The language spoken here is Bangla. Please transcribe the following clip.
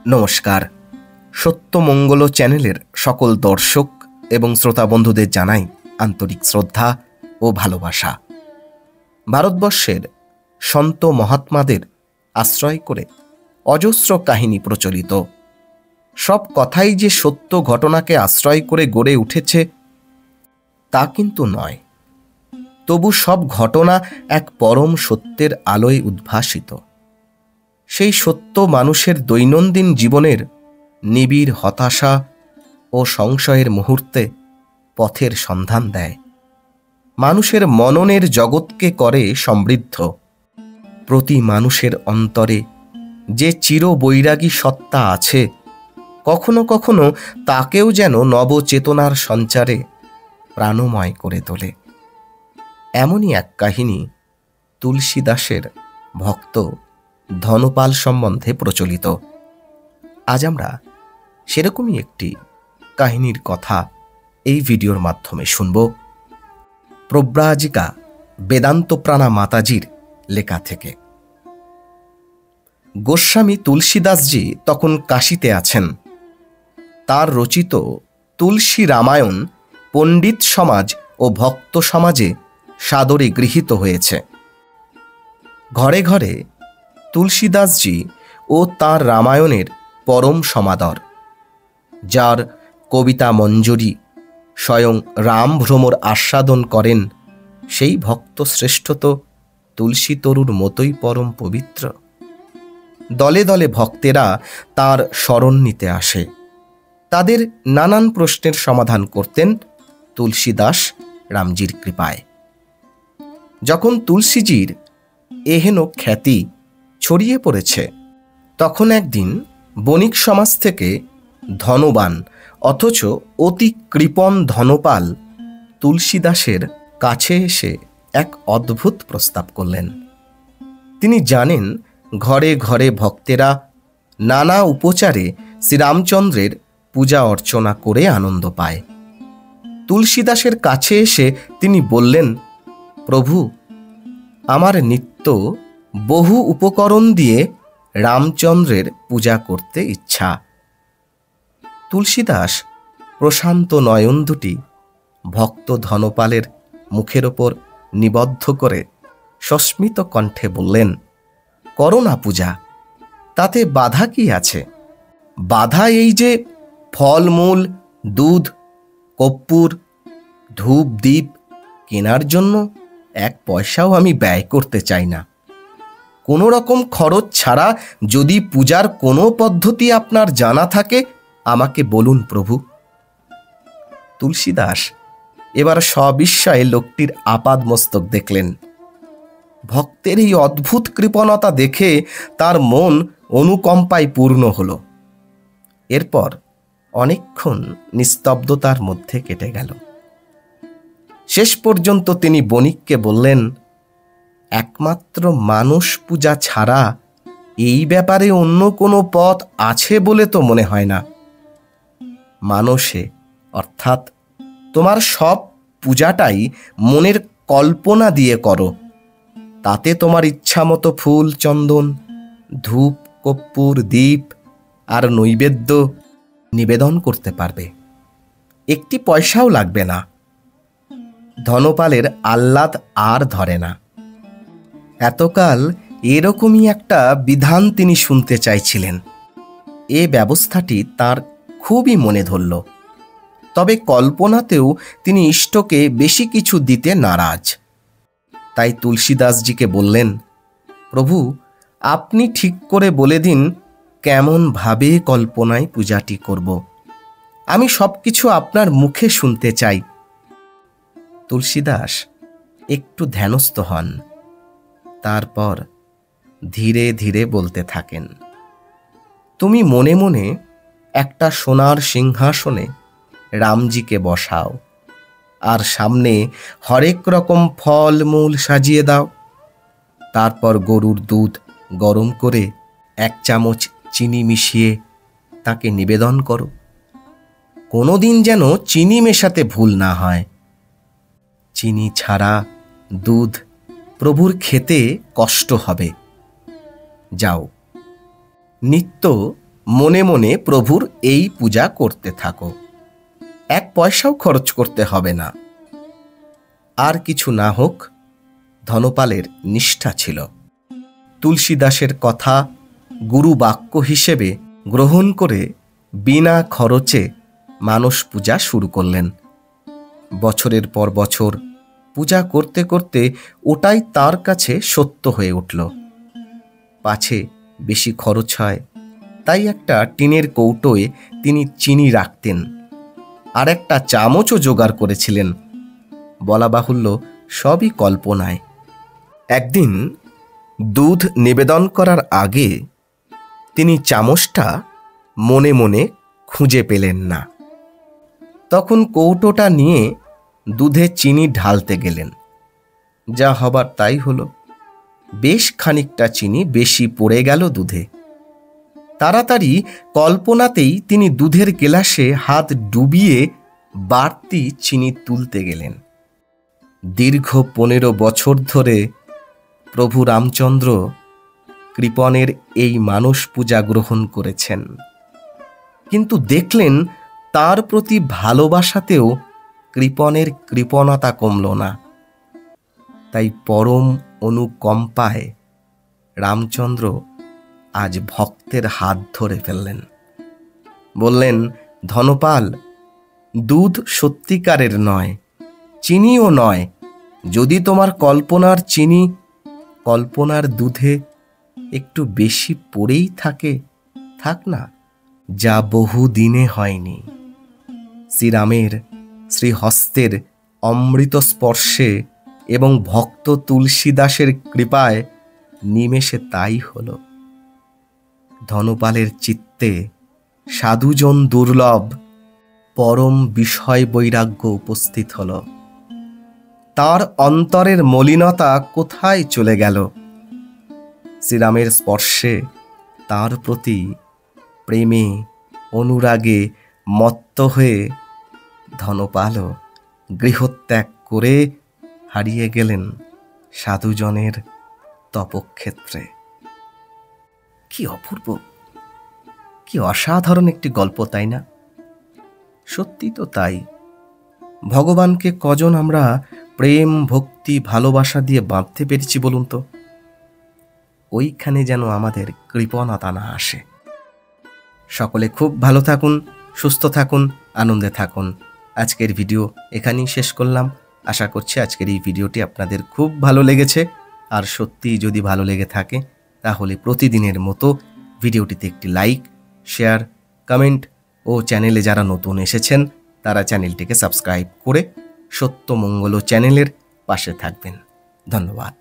নমস্কার। সত্যমঙ্গল চ্যানেলের সকল দর্শক এবং শ্রোতা বন্ধুদের জানাই আন্তরিক শ্রদ্ধা ও ভালোবাসা। ভারতবর্ষের সন্ত মহাত্মাদের আশ্রয় করে অজস্র কাহিনী প্রচলিত। সব কথাই যে সত্য ঘটনাকে আশ্রয় করে গড়ে উঠেছে তা কিন্তু নয়, তবু সব ঘটনা এক পরম সত্যের আলোয় উদ্ভাসিত। সেই সত্য মানুষের দৈনন্দিন জীবনের নিবিড় হতাশা ও সংশয়ের মুহূর্তে পথের সন্ধান দেয়, মানুষের মননের জগৎকে করে সমৃদ্ধ। প্রতি মানুষের অন্তরে যে চিরবৈরাগী সত্তা আছে, কখনো কখনো তাকেও যেন নবচেতনার সঞ্চারে প্রাণময় করে তোলে। এমনই এক কাহিনী তুলসীদাসের ভক্ত ধনপাল সম্বন্ধে প্রচলিত। আজ আমরা সেরকমই একটি কাহিনীর কথা এই ভিডিওর মাধ্যমে শুনব, প্রব্রাজিকা বেদান্তপ্রাণা মাতাজির লেখা থেকে। গোস্বামী তুলসীদাসজি তখন কাশীতে আছেন। তার রচিত তুলসী রামায়ণ পণ্ডিত সমাজ ও ভক্ত সমাজে সাদরে গৃহীত হয়েছে। ঘরে ঘরে তুলসীদাসজি ও তাঁর রামায়ণের পরম সমাদর। যার কবিতা মঞ্জরি স্বয়ং রাম ভ্রমর আস্বাদন করেন, সেই ভক্ত শ্রেষ্ঠ তো তুলসী তরুর মতোই পরম পবিত্র। দলে দলে ভক্তেরা তাঁর শরণ নিতে আসে। তাদের নানান প্রশ্নের সমাধান করতেন তুলসীদাস রামজির কৃপায়। যখন তুলসীজির এহেন খ্যাতি ছড়িয়ে পড়েছে, তখন একদিন বণিক সমাজ থেকে ধনবান অথচ অতি কৃপণ ধনপাল তুলসীদাসের কাছে এসে এক অদ্ভুত প্রস্তাব করলেন। তিনি জানেন ঘরে ঘরে ভক্তেরা নানা উপচারে শ্রীরামচন্দ্রের পূজা অর্চনা করে আনন্দ পায়। তুলসীদাসের কাছে এসে তিনি বললেন, প্রভু, আমার নিত্য বহু উপকরণ দিয়ে রামচন্দ্রের পূজা করতে ইচ্ছা। তুলসীদাস প্রশান্ত নয়ন দুটি ভক্ত ধনপালের মুখের ওপর নিবদ্ধ করে সস্মিত কণ্ঠে বললেন, করো না পূজা, তাতে বাধা কি আছে? বাধা এই যে ফলমূল, দুধ, কর্পূর, ধূপ, দ্বীপ কেনার জন্য এক পয়সাও আমি ব্যয় করতে চাই না। কোনো রকম খরচ ছাড়া যদি পূজার কোনো পদ্ধতি আপনার জানা থাকে আমাকে বলুন প্রভু। তুলসীদাস এবার সবিস্ময়ে লোকটির আপাদমস্তক দেখলেন। ভক্তের এই অদ্ভুত কৃপণতা দেখে তার মন অনুকম্পায় পূর্ণ হল। এরপর অনেকক্ষণ নিস্তব্ধতার মধ্যে কেটে গেল। শেষ পর্যন্ত তিনি বণিককে বললেন, একমাত্র মানুষ পূজা ছাড়া এই ব্যাপারে অন্য কোনো পথ আছে বলে তো মনে হয় না। মানসে অর্থাৎ তোমার সব পূজাটাই মনের কল্পনা দিয়ে করো। তাতে তোমার ইচ্ছামতো ফুল, চন্দন, ধূপ, কর্পূর, দীপ আর নৈবেদ্য নিবেদন করতে পারবে। একটি পয়সাও লাগবে না। ধনপালের আহ্লাদ আর ধরে না। এতকাল এরকমই একটা বিধান তিনি শুনতে চাইছিলেন। এ ব্যবস্থাটি তার খুবই মনে ধরল। তবে কল্পনাতেও তিনি ইষ্টকে বেশি কিছু দিতে নারাজ। তাই তুলসীদাসজিকে বললেন, প্রভু, আপনি ঠিক করে বলে দিন কেমন ভাবে কল্পনায় পূজাটি করব। আমি সব কিছু আপনার মুখে শুনতে চাই। তুলসীদাস একটু ধ্যানস্থ হন, তারপর ধীরে ধীরে বলতে থাকেন, তুমি মনে মনে একটা সোনার সিংহাসনে রামজিকে বসাও, আর সামনে হরেক রকম ফল মূল সাজিয়ে দাও। তারপর গরুর দুধ গরম করে 1 চামচ চিনি মিশিয়ে তাকে নিবেদন করো। কোনোদিন যেন চিনি মেশাতে ভুল না হয়। চিনি ছাড়া দুধ প্রভুর খেতে কষ্ট হবে। যাও, নিত্য মনে মনে প্রভুর এই পূজা করতে থাকো, 1 পয়সাও খরচ করতে হবে না। আর কিছু না হোক, ধনপালের নিষ্ঠা ছিল। তুলসীদাসের কথা গুরু বাক্য হিসেবে গ্রহণ করে বিনা খরচে মানস পূজা শুরু করলেন। বছরের পর বছর পূজা করতে করতে ওটাই তার কাছে সত্য হয়ে উঠল। পাছে বেশি খরচ হয়, তাই একটা টিনের কৌটোয় তিনি চিনি রাখতেন, আর একটা চামচও জোগাড় করেছিলেন। বলা বাহুল্য, সবই কল্পনায়। একদিন দুধ নিবেদন করার আগে তিনি চামচটা মনে মনে খুঁজে পেলেন না। তখন কৌটোটা নিয়ে দুধে চিনি ঢালতে গেলেন। যা হবার তাই হলো, বেশ খানিকটা চিনি বেশি পড়ে গেল দুধে। তাড়াতাড়ি কল্পনাতেই তিনি দুধের গেলাসে হাত ডুবিয়ে বাড়তি চিনি তুলতে গেলেন। দীর্ঘ 15 বছর ধরে প্রভু রামচন্দ্র কৃপণের এই মানস পূজা গ্রহণ করেছেন, কিন্তু দেখলেন তার প্রতি ভালোবাসাতেও কৃপণের কৃপণতা কমল না। তাই পরম অনুকম্পায় রামচন্দ্র আজ ভক্তের হাত ধরে ফেললেন। বললেন, ধনপাল, দুধ সত্যিকারের নয়, চিনিও নয়। যদি তোমার কল্পনার চিনি কল্পনার দুধে একটু বেশি পড়েই থাকে, থাক না, যা বহু দিনে হয়নি। শ্রীরামের শ্রীহস্তের অমৃত স্পর্শে এবং ভক্ত তুলসীদাসের কৃপায় নিমেষে তাই হল। ধনপালের চিত্তে সাধুজন দুর্লভ পরম বিষয় বৈরাগ্য উপস্থিত হল। তার অন্তরের মলিনতা কোথায় চলে গেল? শ্রীরামের স্পর্শে তার প্রতি প্রেমে অনুরাগে মত্ত হয়ে ধনপালও গৃহত্যাগ করে হারিয়ে গেলেন সাধুজনের তপক্ষেত্রে। কি অপূর্ব, কি অসাধারণ একটি গল্প, তাই না? সত্যি তো তাই। ভগবানকে কজন আমরা প্রেম, ভক্তি, ভালোবাসা দিয়ে বাঁধতে পেরেছি বলুন তো? ওইখানে যেন আমাদের কৃপণতা না আসে। সকলে খুব ভালো থাকুন, সুস্থ থাকুন, আনন্দে থাকুন। আজকের ভিডিও এখানেই শেষ করলাম। আশা করছি আজকের এই ভিডিওটি আপনাদের খুব ভালো লেগেছে। আর সত্যিই যদি ভালো লেগে থাকে তাহলে প্রতিদিনের মতো ভিডিওটিতে একটি লাইক, শেয়ার, কমেন্ট ও চ্যানেলে যারা নতুন এসেছেন তারা চ্যানেলটিকে সাবস্ক্রাইব করে সত্যমঙ্গল চ্যানেলের পাশে থাকবেন। ধন্যবাদ।